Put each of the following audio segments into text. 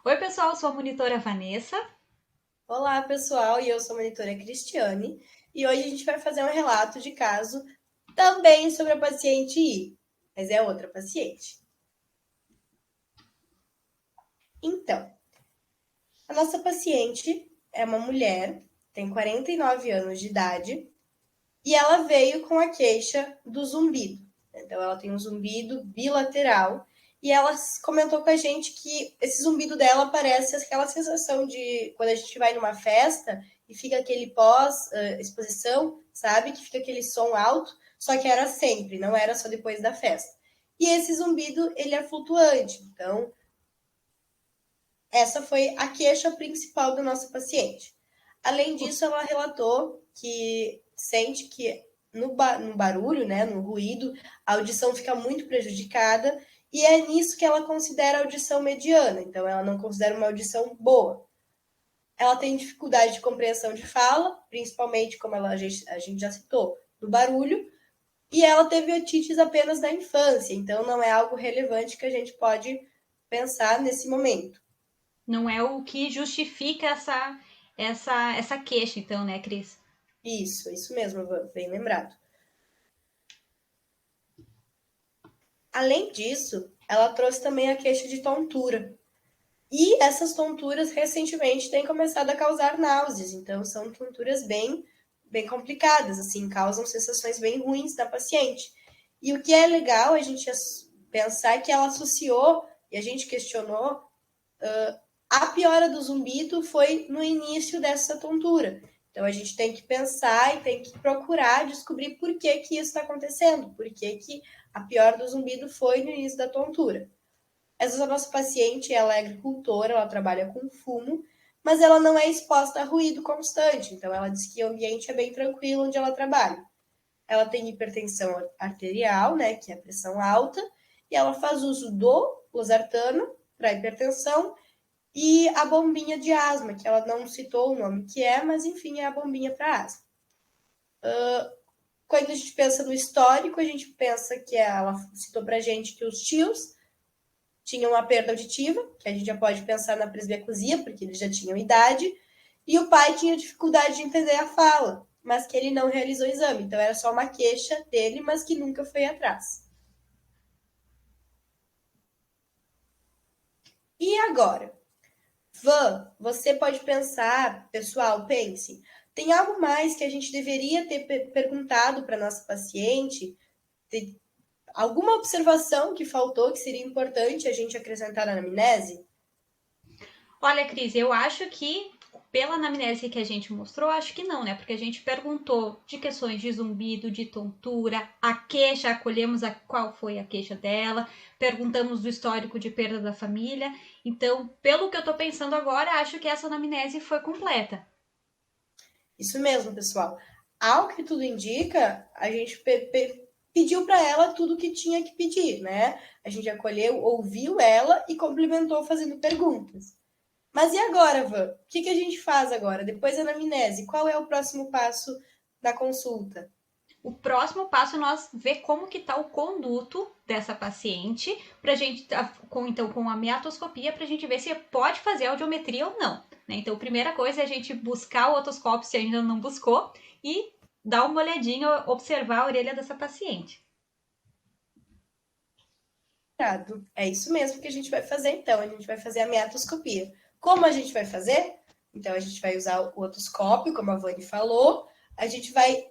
Oi, pessoal, sou a monitora Vanessa. Olá, pessoal, e eu sou a monitora Cristiane, e hoje a gente vai fazer um relato de caso também sobre a paciente I, mas é outra paciente. Então, a nossa paciente é uma mulher, tem 49 anos de idade, e ela veio com a queixa do zumbido. Então, ela tem um zumbido bilateral, e ela comentou com a gente que esse zumbido dela parece aquela sensação de quando a gente vai numa festa e fica aquele pós-exposição, sabe? Que fica aquele som alto, só que era sempre, não era só depois da festa. E esse zumbido, ele é flutuante. Então, essa foi a queixa principal do nosso paciente. Além disso, ela relatou que sente que no barulho, né, no ruído, a audição fica muito prejudicada e é nisso que ela considera a audição mediana, então ela não considera uma audição boa. Ela tem dificuldade de compreensão de fala, principalmente, como a gente já citou, no barulho, e ela teve otites apenas na infância, então não é algo relevante que a gente pode pensar nesse momento. Não é o que justifica essa queixa, então, né, Cris? Isso mesmo, bem lembrado. Além disso, ela trouxe também a queixa de tontura. E essas tonturas recentemente têm começado a causar náuseas, então são tonturas bem complicadas, assim, causam sensações bem ruins na paciente. E o que é legal a gente pensar que ela associou, e a gente questionou, a piora do zumbido foi no início dessa tontura. Então a gente tem que pensar e tem que procurar descobrir por que isso está acontecendo, por que a piora do zumbido foi no início da tontura. Essa nossa paciente, ela é agricultora, ela trabalha com fumo, mas ela não é exposta a ruído constante, então ela diz que o ambiente é bem tranquilo onde ela trabalha. Ela tem hipertensão arterial, né, que é a pressão alta, e ela faz uso do losartano para hipertensão e a bombinha de asma, que ela não citou o nome que é, mas enfim, é a bombinha para asma. Quando a gente pensa no histórico, a gente pensa que ela citou para a gente que os tios tinham uma perda auditiva, que a gente já pode pensar na presbiacusia, porque eles já tinham idade, e o pai tinha dificuldade de entender a fala, mas que ele não realizou o exame. Então era só uma queixa dele, mas que nunca foi atrás. E agora? Van, você pode pensar, pessoal, pense, tem algo mais que a gente deveria ter perguntado para nossa paciente? Tem alguma observação que faltou que seria importante a gente acrescentar na anamnese? Olha, Cris, eu acho que, pela anamnese que a gente mostrou, acho que não, né? Porque a gente perguntou de questões de zumbido, de tontura, a queixa, acolhemos qual foi a queixa dela, perguntamos do histórico de perda da família. Então, pelo que eu tô pensando agora, acho que essa anamnese foi completa. Isso mesmo, pessoal. Ao que tudo indica, a gente pediu para ela tudo que tinha que pedir, né? A gente acolheu, ouviu ela e complementou fazendo perguntas. Mas e agora, Van? O que a gente faz agora? Depois da anamnese, qual é o próximo passo da consulta? O próximo passo é nós ver como que está o conduto dessa paciente, para a gente, com a meatoscopia, para a gente ver se pode fazer audiometria ou não. Né? Então, a primeira coisa é a gente buscar o otoscópio se ainda não buscou e dar uma olhadinha, observar a orelha dessa paciente. É isso mesmo que a gente vai fazer, então. A gente vai fazer a meatoscopia. Como a gente vai fazer? Então, a gente vai usar o otoscópio, como a Vani falou. A gente vai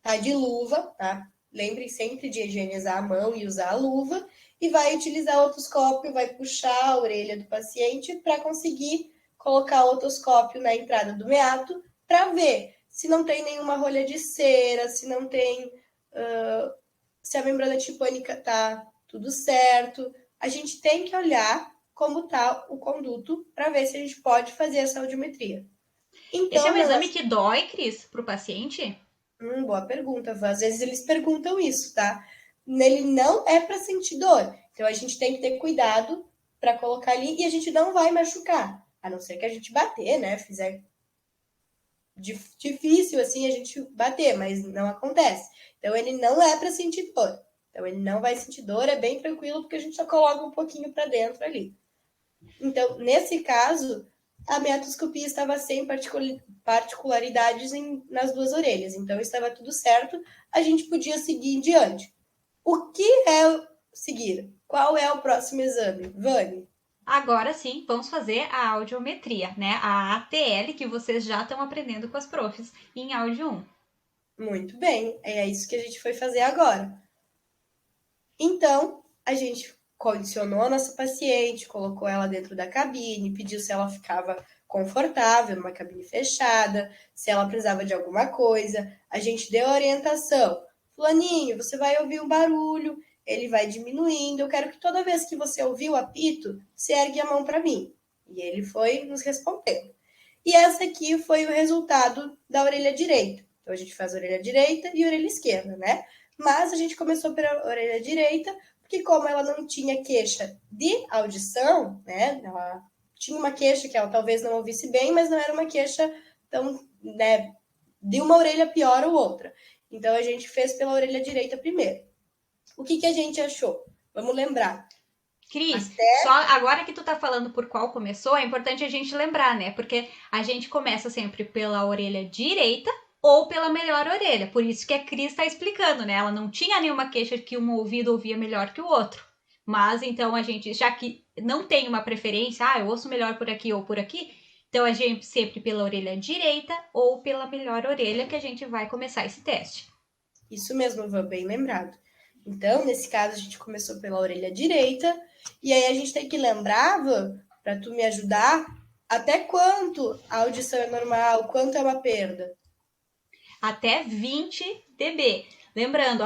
tá de luva, tá? Lembrem sempre de higienizar a mão e usar a luva. E vai utilizar o otoscópio, vai puxar a orelha do paciente para conseguir colocar o otoscópio na entrada do meato para ver se não tem nenhuma rolha de cera, se não tem. Se a membrana tipânica tá tudo certo. A gente tem que olhar como tá o conduto para ver se a gente pode fazer essa audiometria. Esse é Então, um na exame nossa que dói, Cris, para o paciente? Boa pergunta. Às vezes eles perguntam isso, tá? Ele não é para sentir dor. Então a gente tem que ter cuidado para colocar ali e a gente não vai machucar. A não ser que a gente bater, né? Fizer difícil assim a gente bater, mas não acontece. Então ele não é para sentir dor. Então ele não vai sentir dor, é bem tranquilo porque a gente só coloca um pouquinho para dentro ali. Então, nesse caso, a minha otoscopia estava sem particularidades nas duas orelhas. Então, estava tudo certo, a gente podia seguir em diante. O que é seguir? Qual é o próximo exame? Vani? Agora sim, vamos fazer a audiometria, né? A ATL que vocês já estão aprendendo com as profs em áudio 1. Muito bem, é isso que a gente foi fazer agora. Então, a gente condicionou a nossa paciente, colocou ela dentro da cabine, pediu se ela ficava confortável numa cabine fechada, se ela precisava de alguma coisa. A gente deu a orientação. Fulaninho, você vai ouvir um barulho, ele vai diminuindo. Eu quero que toda vez que você ouvir o apito, você ergue a mão para mim. E ele foi nos respondendo. E essa aqui foi o resultado da orelha direita. Então, a gente faz a orelha direita e a orelha esquerda, né? Mas a gente começou pela orelha direita, porque como ela não tinha queixa de audição, né? Ela tinha uma queixa que ela talvez não ouvisse bem, mas não era uma queixa tão, né, de uma orelha pior ou outra. Então a gente fez pela orelha direita primeiro. O que a gente achou? Vamos lembrar. Cris, só agora que tu tá falando por qual começou, é importante a gente lembrar, né? Porque a gente começa sempre pela orelha direita ou pela melhor orelha. Por isso que a Cris tá explicando, né? Ela não tinha nenhuma queixa que um ouvido ouvia melhor que o outro. Mas então a gente, já que não tem uma preferência, eu ouço melhor por aqui ou por aqui, então a gente sempre pela orelha direita ou pela melhor orelha que a gente vai começar esse teste. Isso mesmo, Van, bem lembrado. Então, nesse caso, a gente começou pela orelha direita, e aí a gente tem que lembrar, Van, para tu me ajudar, até quanto a audição é normal, quanto é uma perda? Até 20 dB. Lembrando,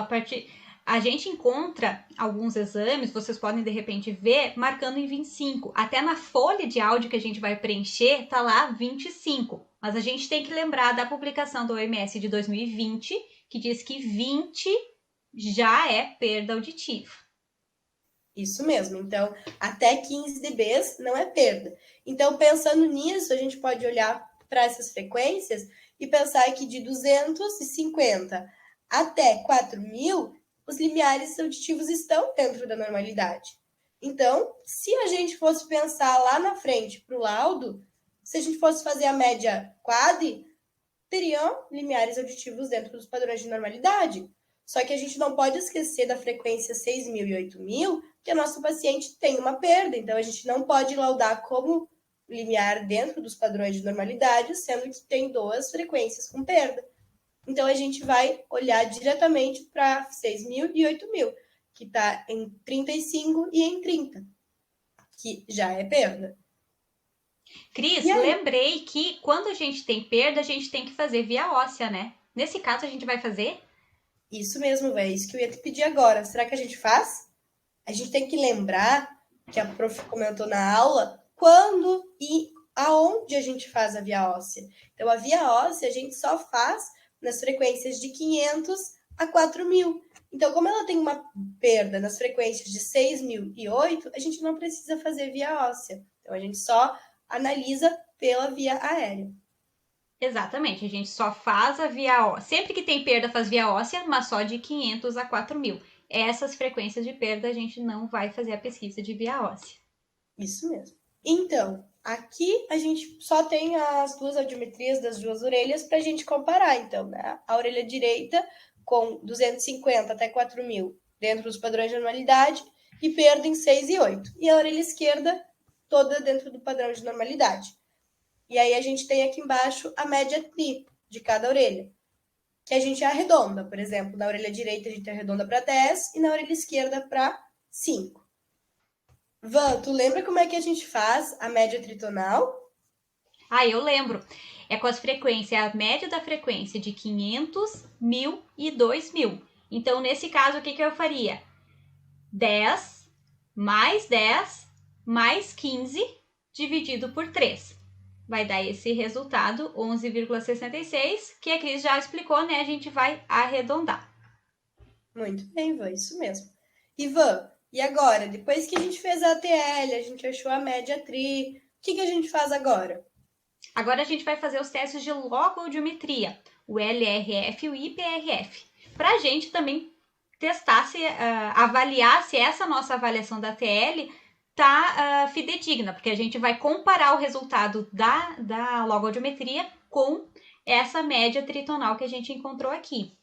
a gente encontra alguns exames, vocês podem de repente ver, marcando em 25. Até na folha de áudio que a gente vai preencher, tá lá 25. Mas a gente tem que lembrar da publicação do OMS de 2020, que diz que 20 já é perda auditiva. Isso mesmo. Então, até 15 dBs não é perda. Então, pensando nisso, a gente pode olhar para essas frequências e pensar que de 250 até 4.000, os limiares auditivos estão dentro da normalidade. Então, se a gente fosse pensar lá na frente para o laudo, se a gente fosse fazer a média quadri, teriam limiares auditivos dentro dos padrões de normalidade. Só que a gente não pode esquecer da frequência 6.000 e 8.000, que a nossa paciente tem uma perda. Então, a gente não pode laudar como limiar dentro dos padrões de normalidade, sendo que tem duas frequências com perda. Então, a gente vai olhar diretamente para 6.000 e 8.000, que está em 35 e em 30, que já é perda. Cris, lembrei que quando a gente tem perda, a gente tem que fazer via óssea, né? Nesse caso, a gente vai fazer? Isso mesmo, velho. Isso que eu ia te pedir agora. Será que a gente faz? A gente tem que lembrar que a prof comentou na aula quando e aonde a gente faz a via óssea. Então, a via óssea a gente só faz nas frequências de 500 a 4.000. Então, como ela tem uma perda nas frequências de 6.000 e 8, a gente não precisa fazer via óssea. Então, a gente só analisa pela via aérea. Exatamente, a gente só faz a via óssea. Sempre que tem perda, faz via óssea, mas só de 500 a 4.000. Essas frequências de perda, a gente não vai fazer a pesquisa de via óssea. Isso mesmo. Então, aqui a gente só tem as duas audiometrias das duas orelhas para a gente comparar. Então, né? A orelha direita com 250 até 4.000 dentro dos padrões de normalidade e perda em 6 e 8. E a orelha esquerda toda dentro do padrão de normalidade. E aí a gente tem aqui embaixo a média tri de cada orelha, que a gente arredonda. Por exemplo, na orelha direita a gente arredonda para 10 e na orelha esquerda para 5. Van, tu lembra como é que a gente faz a média tritonal? Eu lembro. É com as frequências, a média da frequência de 500, 1.000 e 2.000. Então, nesse caso, o que eu faria? 10 mais 15 dividido por 3. Vai dar esse resultado, 11,66, que a Cris já explicou, né? A gente vai arredondar. Muito bem, Van, isso mesmo. Ivan, e agora? Depois que a gente fez a ATL, a gente achou a média tri, o que a gente faz agora? Agora a gente vai fazer os testes de logoaudiometria, o LRF e o IPRF, para a gente também testar, avaliar se essa nossa avaliação da ATL tá fidedigna, porque a gente vai comparar o resultado da logaudiometria com essa média tritonal que a gente encontrou aqui.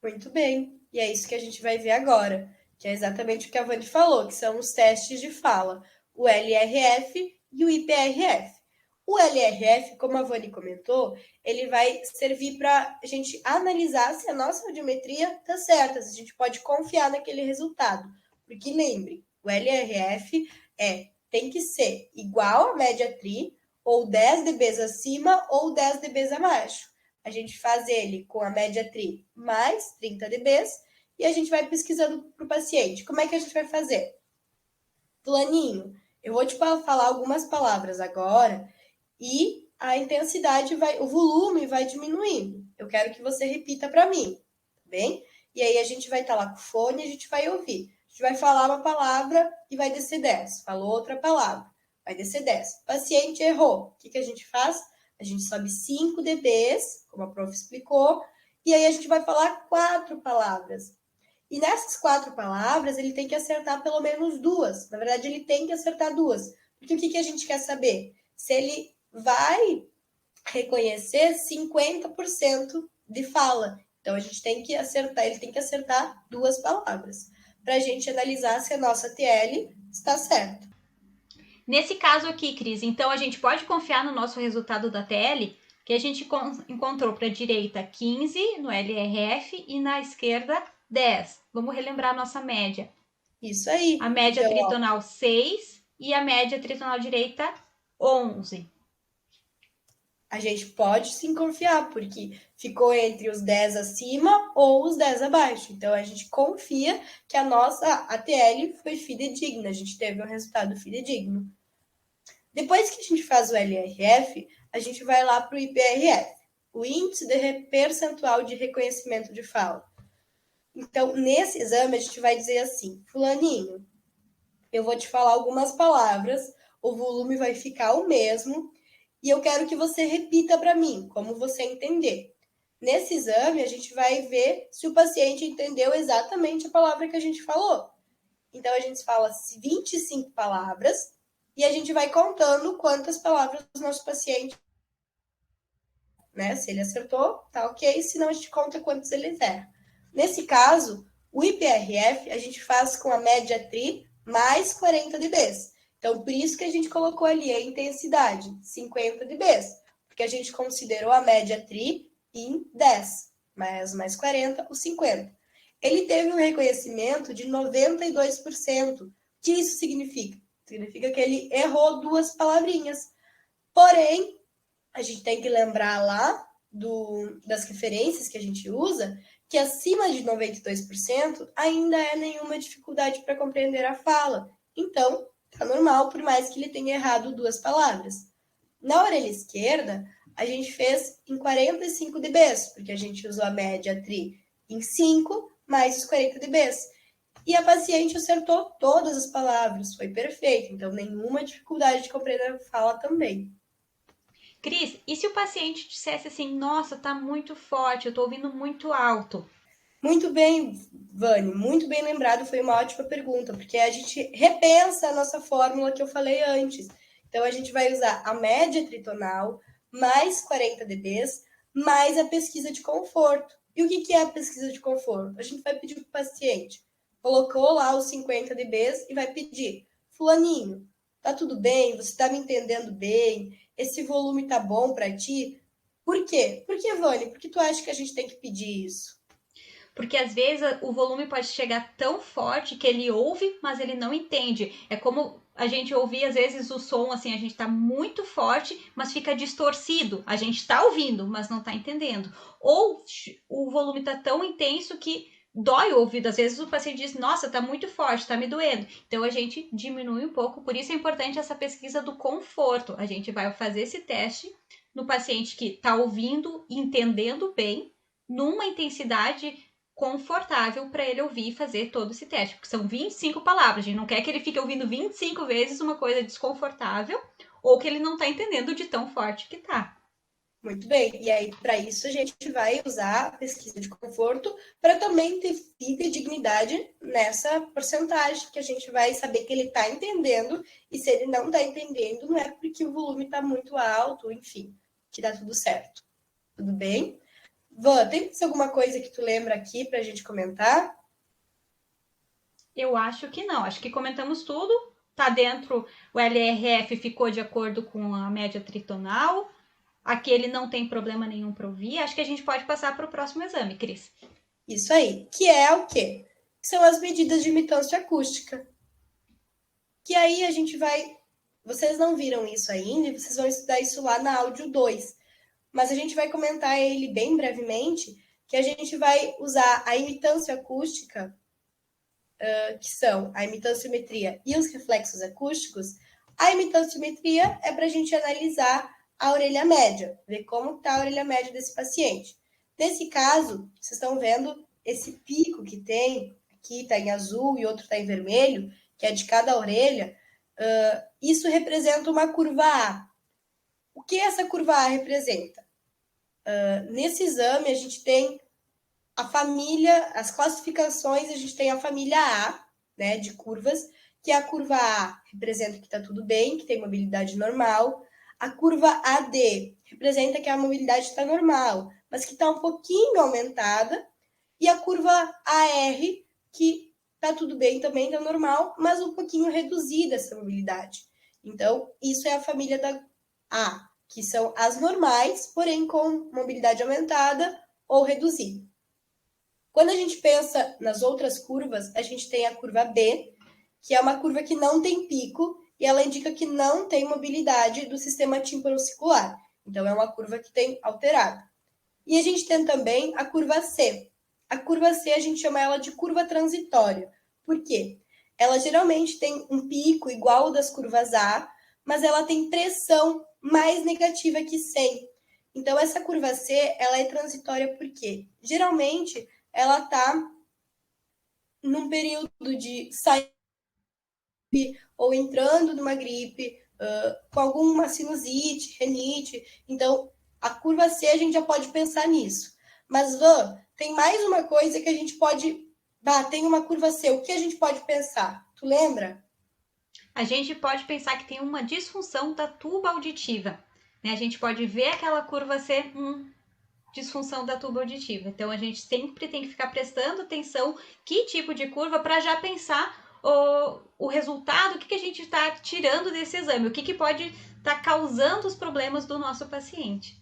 Muito bem. E é isso que a gente vai ver agora, que é exatamente o que a Vani falou, que são os testes de fala, o LRF e o IPRF. O LRF, como a Vani comentou, ele vai servir para a gente analisar se a nossa audiometria está certa, se a gente pode confiar naquele resultado. Porque lembre, o LRF tem que ser igual à média TRI, ou 10 dBs acima ou 10 dBs abaixo. A gente faz ele com a média TRI mais 30 dBs e a gente vai pesquisando para o paciente. Como é que a gente vai fazer? Fulaninho, eu vou te falar algumas palavras agora e a intensidade o volume vai diminuindo. Eu quero que você repita para mim, tá bem? E aí a gente vai estar lá com o fone e a gente vai ouvir. A gente vai falar uma palavra e vai descer 10. Falou outra palavra, vai descer 10. O paciente errou. O que a gente faz? A gente sobe 5 dBs, como a prof explicou, e aí a gente vai falar 4 palavras. E nessas 4 palavras, ele tem que acertar pelo menos 2. Na verdade, ele tem que acertar 2. Porque o que a gente quer saber? Se ele vai reconhecer 50% de fala. Então, a gente tem que acertar, ele tem que acertar 2 palavras, para a gente analisar se a nossa TL está certa. Nesse caso aqui, Cris, então a gente pode confiar no nosso resultado da TL, que a gente encontrou para a direita 15 no LRF e na esquerda 10. Vamos relembrar a nossa média. Isso aí. A média então, tritonal 6 e a média tritonal direita 11. A gente pode sim confiar, porque ficou entre os 10 acima ou os 10 abaixo. Então, a gente confia que a nossa ATL foi fidedigna, a gente teve um resultado fidedigno. Depois que a gente faz o LRF, a gente vai lá para o IPRF, o Índice de Percentual de Reconhecimento de Fala. Então, nesse exame, a gente vai dizer assim, fulaninho, eu vou te falar algumas palavras, o volume vai ficar o mesmo, e eu quero que você repita para mim, como você entender. Nesse exame, a gente vai ver se o paciente entendeu exatamente a palavra que a gente falou. Então, a gente fala 25 palavras e a gente vai contando quantas palavras o nosso paciente, né? Se ele acertou, tá ok, senão a gente conta quantos ele erra. Nesse caso, o IPRF a gente faz com a média TRI mais 40 dBs. Então, por isso que a gente colocou ali a intensidade, 50 dBs, porque a gente considerou a média TRI em 10, mais 40, os 50. Ele teve um reconhecimento de 92%. O que isso significa? Significa que ele errou 2 palavrinhas. Porém, a gente tem que lembrar lá das referências que a gente usa, que acima de 92% ainda é nenhuma dificuldade para compreender a fala. Então, tá normal, por mais que ele tenha errado 2 palavras. Na orelha esquerda, a gente fez em 45 dBs, porque a gente usou a média TRI em 5 mais os 40 dBs. E a paciente acertou todas as palavras, foi perfeito, então nenhuma dificuldade de compreender a fala também. Cris, e se o paciente dissesse assim, nossa, tá muito forte, eu tô ouvindo muito alto? Muito bem, Vani, muito bem lembrado, foi uma ótima pergunta, porque a gente repensa a nossa fórmula que eu falei antes. Então, a gente vai usar a média tritonal, mais 40 dBs, mais a pesquisa de conforto. E o que é a pesquisa de conforto? A gente vai pedir para o paciente, colocou lá os 50 dBs e vai pedir, fulaninho, tá tudo bem? Você tá me entendendo bem? Esse volume tá bom para ti? Por quê? Por que, Vani? Por que tu acha que a gente tem que pedir isso? Porque às vezes o volume pode chegar tão forte que ele ouve, mas ele não entende. É como a gente ouvir às vezes o som assim, a gente tá muito forte, mas fica distorcido. A gente tá ouvindo, mas não tá entendendo. Ou o volume tá tão intenso que dói o ouvido. Às vezes o paciente diz, nossa, tá muito forte, tá me doendo. Então a gente diminui um pouco. Por isso é importante essa pesquisa do conforto. A gente vai fazer esse teste no paciente que tá ouvindo, entendendo bem, numa intensidade confortável para ele ouvir e fazer todo esse teste, porque são 25 palavras. A gente não quer que ele fique ouvindo 25 vezes uma coisa desconfortável ou que ele não está entendendo de tão forte que tá. Muito bem. E aí, para isso, a gente vai usar a pesquisa de conforto para também ter dignidade nessa porcentagem, que a gente vai saber que ele está entendendo, e se ele não está entendendo, não é porque o volume está muito alto, enfim, que dá tudo certo. Tudo bem? Van, tem mais alguma coisa que tu lembra aqui para a gente comentar? Eu acho que não. Acho que comentamos tudo. Tá dentro, o LRF ficou de acordo com a média tritonal. Aquele não tem problema nenhum para ouvir. Acho que a gente pode passar para o próximo exame, Cris. Isso aí. Que é o quê? Que são as medidas de imitância acústica. Que aí a gente vai. Vocês não viram isso ainda, e vocês vão estudar isso lá na áudio 2. Mas a gente vai comentar ele bem brevemente, que a gente vai usar a imitância acústica, que são a imitanciometria e os reflexos acústicos. A imitanciometria é para a gente analisar a orelha média, ver como está a orelha média desse paciente. Nesse caso, vocês estão vendo esse pico que tem, aqui está em azul e outro está em vermelho, que é de cada orelha. Isso representa uma curva A. O que essa curva A representa? Nesse exame, a gente tem a família, as classificações, a gente tem a família A, né, de curvas, que a curva A representa que está tudo bem, que tem mobilidade normal. A curva AD representa que a mobilidade está normal, mas que está um pouquinho aumentada. E a curva AR, que está tudo bem também, está normal, mas um pouquinho reduzida essa mobilidade. Então, isso é a família da A, que são as normais, porém com mobilidade aumentada ou reduzida. Quando a gente pensa nas outras curvas, a gente tem a curva B, que é uma curva que não tem pico e ela indica que não tem mobilidade do sistema tímpano-circular. Então, é uma curva que tem alterado. E a gente tem também a curva C. A curva C a gente chama ela de curva transitória. Por quê? Ela geralmente tem um pico igual ao das curvas A, mas ela tem pressão mais negativa que 100. Então, essa curva C ela é transitória porque geralmente ela está num período de sair ou entrando numa gripe, com alguma sinusite, renite. Então, a curva C a gente já pode pensar nisso. Mas, Van, tem mais uma coisa que a gente pode. Tem uma curva C, o que a gente pode pensar? Tu lembra? A gente pode pensar que tem uma disfunção da tuba auditiva. Né? A gente pode ver aquela curva ser disfunção da tuba auditiva. Então a gente sempre tem que ficar prestando atenção que tipo de curva para já pensar o resultado, o que a gente está tirando desse exame, o que pode estar causando os problemas do nosso paciente.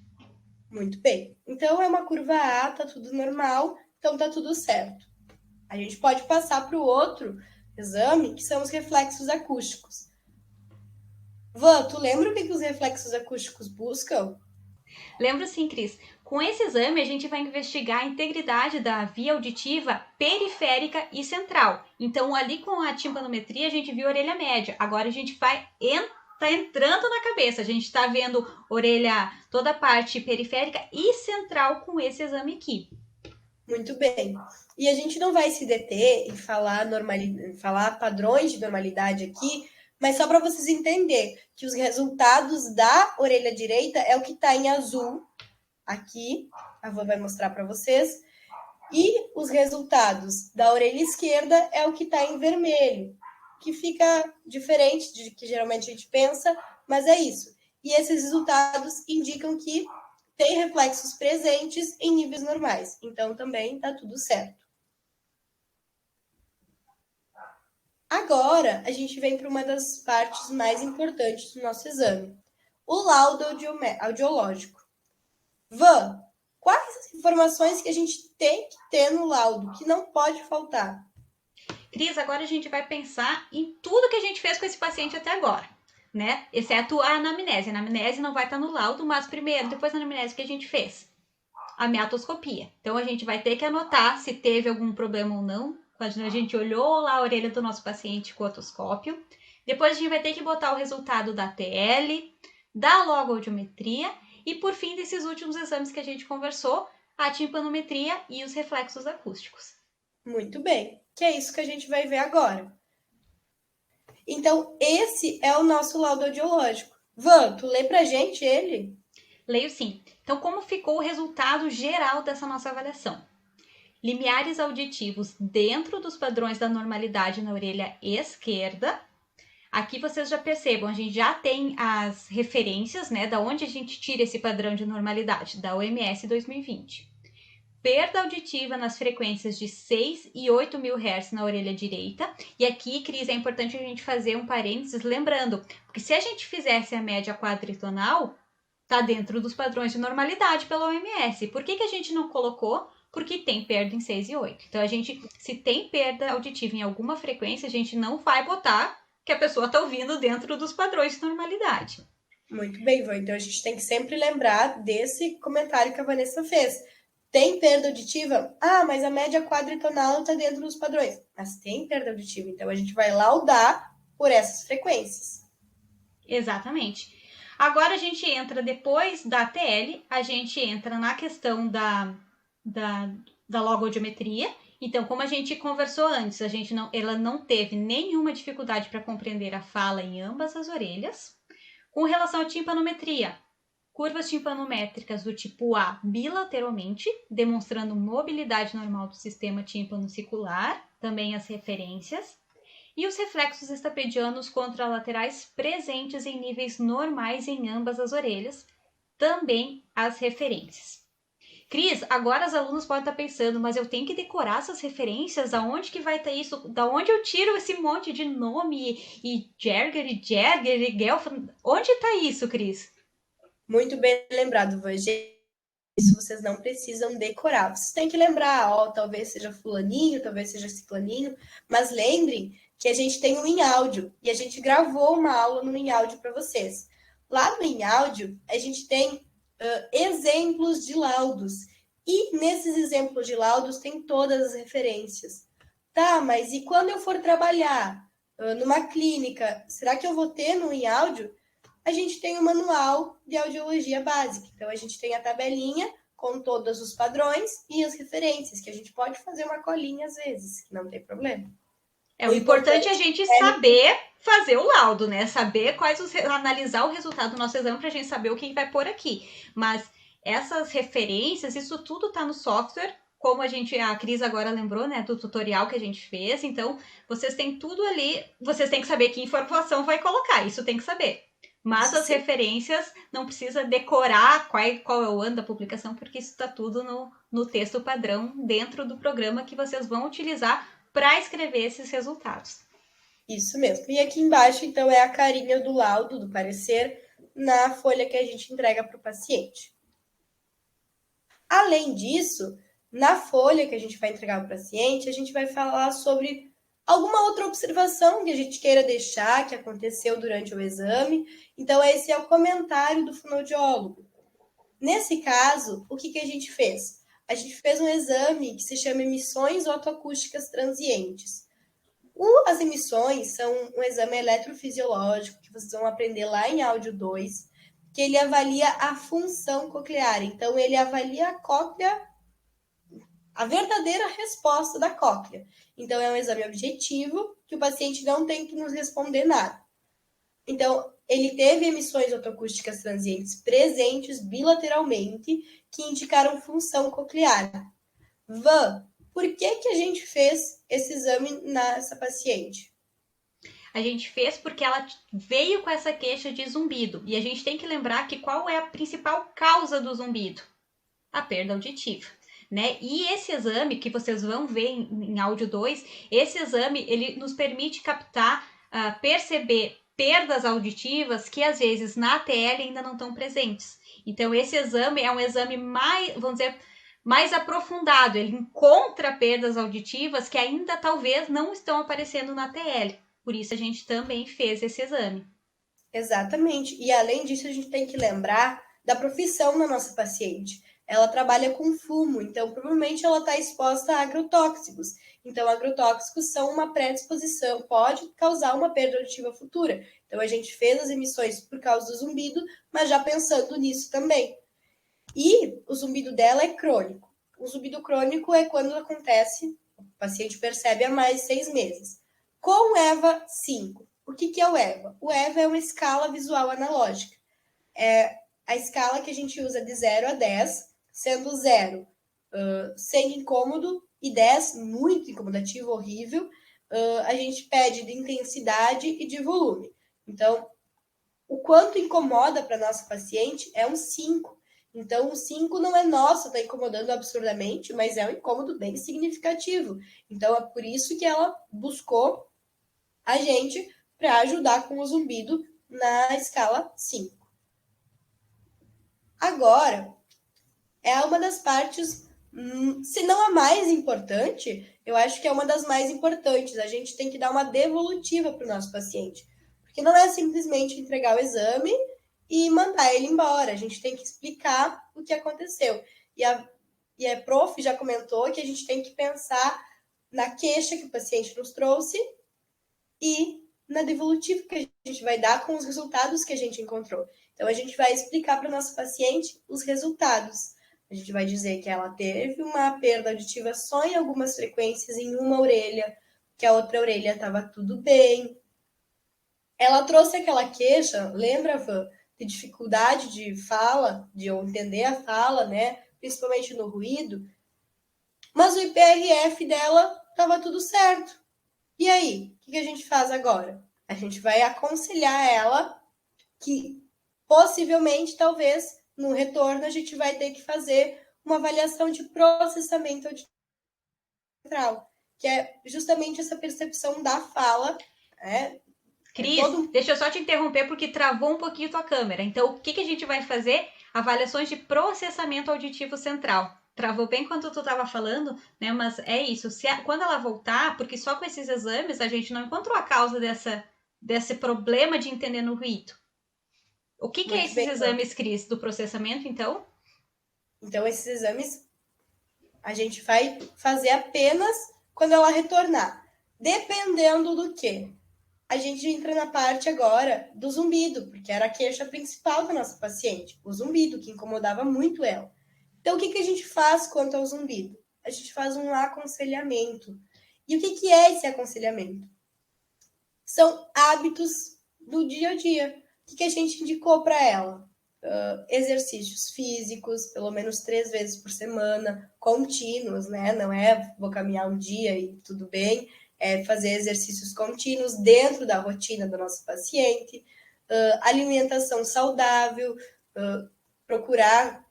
Muito bem. Então é uma curva A, tá tudo normal, então tá tudo certo. A gente pode passar para o outro exame, que são os reflexos acústicos. Van, tu lembra o que os reflexos acústicos buscam? Lembra sim, Cris? Com esse exame, a gente vai investigar a integridade da via auditiva periférica e central. Então, ali com a timpanometria, a gente viu a orelha média. Agora, a gente vai tá entrando na cabeça. A gente está vendo orelha, toda a parte periférica e central com esse exame aqui. Muito bem. E a gente não vai se deter em falar padrões de normalidade aqui, mas só para vocês entenderem que os resultados da orelha direita é o que está em azul aqui. A Van vai mostrar para vocês. E os resultados da orelha esquerda é o que está em vermelho, que fica diferente de que geralmente a gente pensa, mas é isso. E esses resultados indicam que tem reflexos presentes em níveis normais. Então, também está tudo certo. Agora, a gente vem para uma das partes mais importantes do nosso exame. O laudo audiológico. Van, quais as informações que a gente tem que ter no laudo, que não pode faltar? Cris, agora a gente vai pensar em tudo que a gente fez com esse paciente até agora, né? Exceto a anamnese. A anamnese não vai estar no laudo, mas primeiro, depois da anamnese que a gente fez, a meatoscopia. Então a gente vai ter que anotar se teve algum problema ou não. Quando a gente olhou lá a orelha do nosso paciente com o otoscópio. Depois a gente vai ter que botar o resultado da TL, da logoaudiometria e por fim desses últimos exames que a gente conversou, a timpanometria e os reflexos acústicos. Muito bem, que é isso que a gente vai ver agora. Então, esse é o nosso laudo audiológico. Van, tu lê pra gente ele? Leio sim. Então, como ficou o resultado geral dessa nossa avaliação? Limiares auditivos dentro dos padrões da normalidade na orelha esquerda. Aqui vocês já percebam, a gente já tem as referências, né, da onde a gente tira esse padrão de normalidade, da OMS 2020. Perda auditiva nas frequências de 6 e 8 mil Hz na orelha direita. E aqui, Cris, é importante a gente fazer um parênteses, lembrando, porque se a gente fizesse a média quadritonal, tá dentro dos padrões de normalidade pela OMS. Por que a gente não colocou? Porque tem perda em 6 e 8. Então, se tem perda auditiva em alguma frequência, a gente não vai botar que a pessoa está ouvindo dentro dos padrões de normalidade. Muito bem, Vô. Então a gente tem que sempre lembrar desse comentário que a Vanessa fez. Tem perda auditiva? Ah, mas a média quadritonal está dentro dos padrões. Mas tem perda auditiva, então a gente vai laudar por essas frequências. Exatamente. Agora a gente entra, depois da TL, a gente entra na questão da logoaudiometria. Então, como a gente conversou antes, ela não teve nenhuma dificuldade para compreender a fala em ambas as orelhas. Com relação à timpanometria, curvas timpanométricas do tipo A bilateralmente, demonstrando mobilidade normal do sistema tímpano-circular, também as referências, e os reflexos estapedianos contralaterais presentes em níveis normais em ambas as orelhas, também as referências. Cris, agora os alunos podem estar pensando, mas eu tenho que decorar essas referências? Aonde que vai estar isso? Da onde eu tiro esse monte de nome e Jerger e Gelf? Onde está isso, Cris? Muito bem lembrado, Vange. Isso vocês não precisam decorar. Vocês têm que lembrar, ó, talvez seja fulaninho, talvez seja ciclaninho, mas lembrem que a gente tem um em áudio e a gente gravou uma aula no em áudio para vocês. Lá no em áudio, a gente tem exemplos de laudos e nesses exemplos de laudos tem todas as referências. Tá, mas e quando eu for trabalhar numa clínica, será que eu vou ter no em áudio? A gente tem o manual de audiologia básica. Então, a gente tem a tabelinha com todos os padrões e as referências, que a gente pode fazer uma colinha às vezes, que não tem problema. O importante é a gente saber fazer o laudo, né? Saber analisar o resultado do nosso exame para a gente saber o que vai pôr aqui. Mas essas referências, isso tudo está no software, como a Cris agora lembrou, né, do tutorial que a gente fez. Então, vocês têm tudo ali, vocês têm que saber que informação vai colocar, isso tem que saber. Mas as referências não precisa decorar qual é o ano da publicação, porque isso está tudo no texto padrão dentro do programa que vocês vão utilizar para escrever esses resultados. Isso mesmo. E aqui embaixo, então, é a carinha do laudo, do parecer, na folha que a gente entrega para o paciente. Além disso, na folha que a gente vai entregar para o paciente, a gente vai falar sobre alguma outra observação que a gente queira deixar, que aconteceu durante o exame. Então, esse é o comentário do fonoaudiólogo. Nesse caso, o que a gente fez? A gente fez um exame que se chama emissões otoacústicas transientes. As emissões são um exame eletrofisiológico que vocês vão aprender lá em áudio 2, que ele avalia a função coclear. Então, ele avalia a cóclea, a verdadeira resposta da cóclea. Então, é um exame objetivo que o paciente não tem que nos responder nada. Então, ele teve emissões otoacústicas transientes presentes bilateralmente que indicaram função coclear. Van, por que a gente fez esse exame nessa paciente? A gente fez porque ela veio com essa queixa de zumbido. E a gente tem que lembrar que qual é a principal causa do zumbido? A perda auditiva. Né? E esse exame que vocês vão ver em áudio 2, esse exame ele nos permite captar, perceber perdas auditivas que às vezes na ATL ainda não estão presentes. Então esse exame é um exame mais aprofundado, ele encontra perdas auditivas que ainda talvez não estão aparecendo na ATL. Por isso a gente também fez esse exame. Exatamente. E além disso, a gente tem que lembrar da profissão da nossa paciente. Ela trabalha com fumo, então provavelmente ela está exposta a agrotóxicos. Então, agrotóxicos são uma predisposição, pode causar uma perda auditiva futura. Então, a gente fez as emissões por causa do zumbido, mas já pensando nisso também. E o zumbido dela é crônico. O zumbido crônico é quando acontece, o paciente percebe há mais de 6 meses. Com o EVA 5. O que é o EVA? O EVA é uma escala visual analógica. a escala que a gente usa de 0 a 10, sendo 0 sem incômodo e 10 muito incomodativo, horrível, a gente pede de intensidade e de volume. Então, o quanto incomoda para nossa paciente é um 5. Então, o 5 não é nossa, está incomodando absurdamente, mas é um incômodo bem significativo. Então, é por isso que ela buscou a gente para ajudar com o zumbido na escala 5. Agora, é uma das partes, se não a mais importante, eu acho que é uma das mais importantes. A gente tem que dar uma devolutiva para o nosso paciente. Porque não é simplesmente entregar o exame e mandar ele embora. A gente tem que explicar o que aconteceu. E a prof já comentou que a gente tem que pensar na queixa que o paciente nos trouxe e na devolutiva que a gente vai dar com os resultados que a gente encontrou. Então, a gente vai explicar para o nosso paciente os resultados. A gente vai dizer que ela teve uma perda auditiva só em algumas frequências em uma orelha, que a outra orelha estava tudo bem. Ela trouxe aquela queixa, lembra, Van, de dificuldade de fala, de eu entender a fala, né? Principalmente no ruído. Mas o IPRF dela estava tudo certo. E aí, o que a gente faz agora? A gente vai aconselhar ela que possivelmente, talvez, no retorno, a gente vai ter que fazer uma avaliação de processamento auditivo central, que é justamente essa percepção da fala, né? Cris, deixa eu só te interromper porque travou um pouquinho tua câmera. Então, o que a gente vai fazer? Avaliações de processamento auditivo central. Travou bem quando tu estava falando, né? Mas é isso. Quando ela voltar, porque só com esses exames a gente não encontrou a causa desse problema de entender no ruído. O que é esses exames, Cris, do processamento, então? Então, esses exames a gente vai fazer apenas quando ela retornar. Dependendo do que? A gente entra na parte agora do zumbido, porque era a queixa principal da nossa paciente, o zumbido, que incomodava muito ela. Então, o que a gente faz quanto ao zumbido? A gente faz um aconselhamento. E o que é esse aconselhamento? São hábitos do dia a dia. O que a gente indicou para ela? Exercícios físicos, pelo menos 3 vezes por semana, contínuos, né? Não é vou caminhar um dia e tudo bem, é fazer exercícios contínuos dentro da rotina do nosso paciente, alimentação saudável, procurar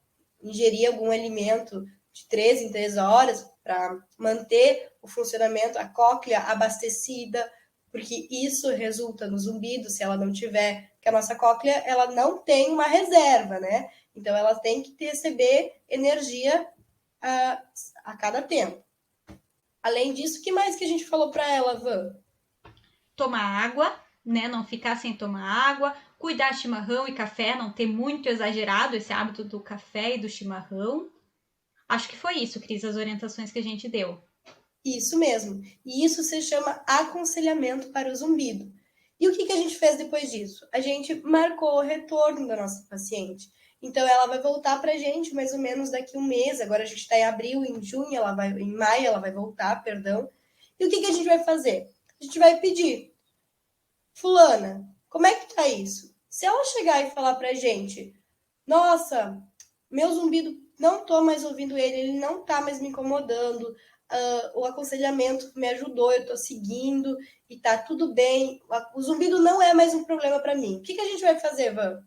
ingerir algum alimento de 3 em 3 horas para manter o funcionamento, a cóclea abastecida, porque isso resulta no zumbido, se ela não tiver, que a nossa cóclea, ela não tem uma reserva, né? Então, ela tem que receber energia a cada tempo. Além disso, o que mais que a gente falou para ela, Van? Tomar água, né? Não ficar sem tomar água, cuidar de chimarrão e café, não ter muito exagerado esse hábito do café e do chimarrão. Acho que foi isso, Cris, as orientações que a gente deu. Isso mesmo. E isso se chama aconselhamento para o zumbido. E o que a gente fez depois disso? A gente marcou o retorno da nossa paciente. Então, ela vai voltar para a gente mais ou menos daqui um mês. Agora a gente está em abril, em junho, em maio ela vai voltar, perdão. E o que a gente vai fazer? A gente vai pedir, fulana, como é que tá isso? Se ela chegar e falar para a gente, nossa, meu zumbido, não tô mais ouvindo ele não tá mais me incomodando, o aconselhamento me ajudou, eu tô seguindo e tá tudo bem. O zumbido não é mais um problema para mim. O que a gente vai fazer, Van?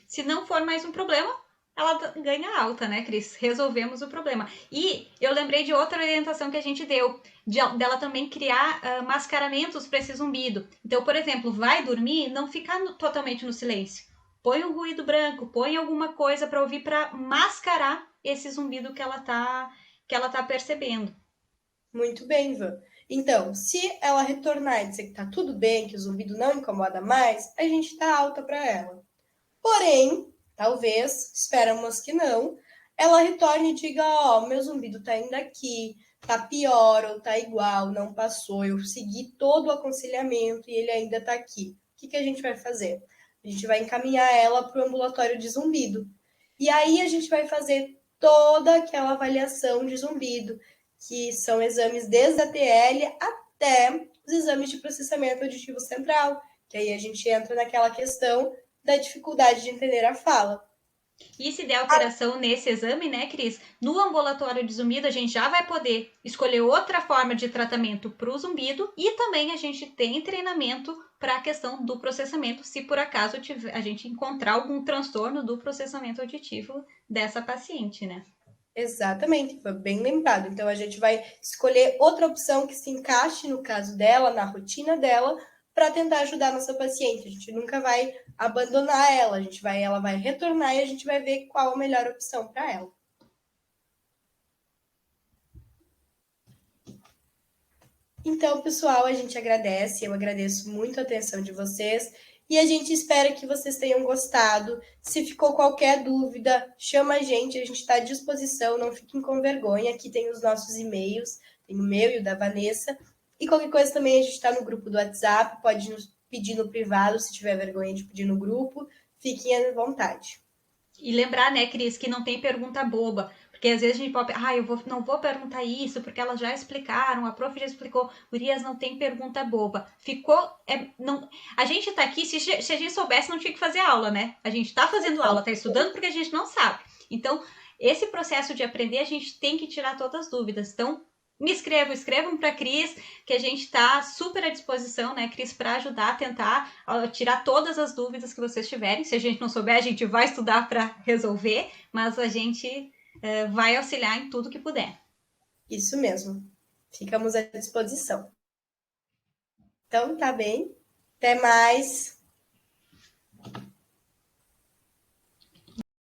Se não for mais um problema, ela ganha alta, né, Cris? Resolvemos o problema. E eu lembrei de outra orientação que a gente deu, dela também criar mascaramentos para esse zumbido. Então, por exemplo, vai dormir, não ficar totalmente no silêncio. Põe um ruído branco, põe alguma coisa para ouvir para mascarar esse zumbido que ela tá percebendo. Muito bem, Van. Então, se ela retornar e dizer que tá tudo bem, que o zumbido não incomoda mais, a gente dá alta para ela. Porém, talvez, esperamos que não, ela retorne e diga, meu zumbido tá ainda aqui, tá pior ou tá igual, não passou, eu segui todo o aconselhamento e ele ainda tá aqui. O que a gente vai fazer? A gente vai encaminhar ela para o ambulatório de zumbido. E aí a gente vai fazer toda aquela avaliação de zumbido, que são exames desde a TL até os exames de processamento auditivo central, que aí a gente entra naquela questão da dificuldade de entender a fala. E se der alteração nesse exame, né, Cris? No ambulatório de zumbido, a gente já vai poder escolher outra forma de tratamento para o zumbido e também a gente tem treinamento para a questão do processamento, se por acaso a gente encontrar algum transtorno do processamento auditivo dessa paciente, né? Exatamente, foi bem lembrado. Então a gente vai escolher outra opção que se encaixe no caso dela, na rotina dela, para tentar ajudar a nossa paciente. A gente nunca vai abandonar ela, ela vai retornar e a gente vai ver qual a melhor opção para ela. Então, pessoal, a gente agradece, eu agradeço muito a atenção de vocês e a gente espera que vocês tenham gostado. Se ficou qualquer dúvida, chama a gente está à disposição, não fiquem com vergonha. Aqui tem os nossos e-mails, tem o meu e o da Vanessa. E qualquer coisa também a gente está no grupo do WhatsApp, pode nos pedir no privado, se tiver vergonha de pedir no grupo, fiquem à vontade. E lembrar, né, Cris, que não tem pergunta boba. Porque às vezes a gente pode, não vou perguntar isso, porque elas já explicaram, a prof já explicou. Gurias, não tem pergunta boba. A gente tá aqui, se a gente soubesse, não tinha que fazer aula, né? A gente tá fazendo aula, tá estudando porque a gente não sabe. Então, esse processo de aprender, a gente tem que tirar todas as dúvidas. Então, escrevam para a Cris, que a gente está super à disposição, né, Cris, para ajudar a tentar tirar todas as dúvidas que vocês tiverem. Se a gente não souber, a gente vai estudar para resolver, mas a gente vai auxiliar em tudo que puder. Isso mesmo. Ficamos à disposição. Então, tá bem. Até mais.